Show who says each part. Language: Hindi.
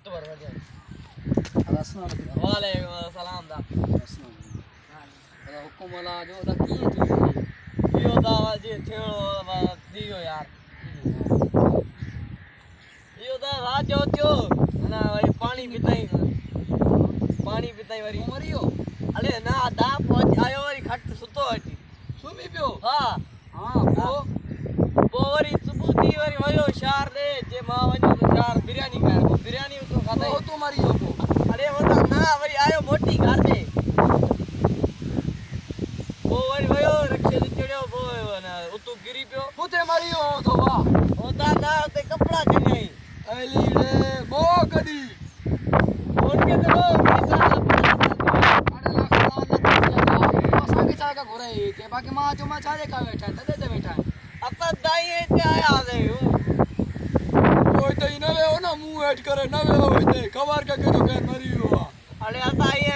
Speaker 1: तो बरवा दे
Speaker 2: अस्सलाम वालेकुम
Speaker 1: वालेकुम सलाम दा
Speaker 2: अस्सलाम वालेकुम हुकुम वाला जो दा की थी
Speaker 1: यो दा जे थेड़ो दियो यार यो दा राजो थियो ना वरी पानी पीताई वरी
Speaker 2: मरियो
Speaker 1: अरे ना दा पहुंच आयो वरी खट सुतो हटी
Speaker 2: सुमी पियो
Speaker 1: हां
Speaker 2: हां
Speaker 1: वो वरी सुबह दी वरी वयो शहर दे जे मां वजो तो शहर बिरयानी खाए वो बिरयानी तो खाता
Speaker 2: वो तो मरियो को
Speaker 1: अरे वो तो ना वरी आयो मोटी घर दे वो वरी वयो रखे ते चढ़ियो वो ना उतु गिरी पियो
Speaker 2: पुते मरियो तो वाह
Speaker 1: होता ना ते कपड़ा चढ़ाई
Speaker 2: अली रे मो कदी
Speaker 1: उनके तो
Speaker 2: अरे लाख सागे चाय का घोरा है के बाकी मां जो मां चाय का बैठा है तदे बैठा है
Speaker 1: आता दाई ते आया दे
Speaker 2: ओए तो इनवे हो ना मुंह ऐड करे नवे हो ते खबर का के तो के मरियो
Speaker 1: अरे आता ये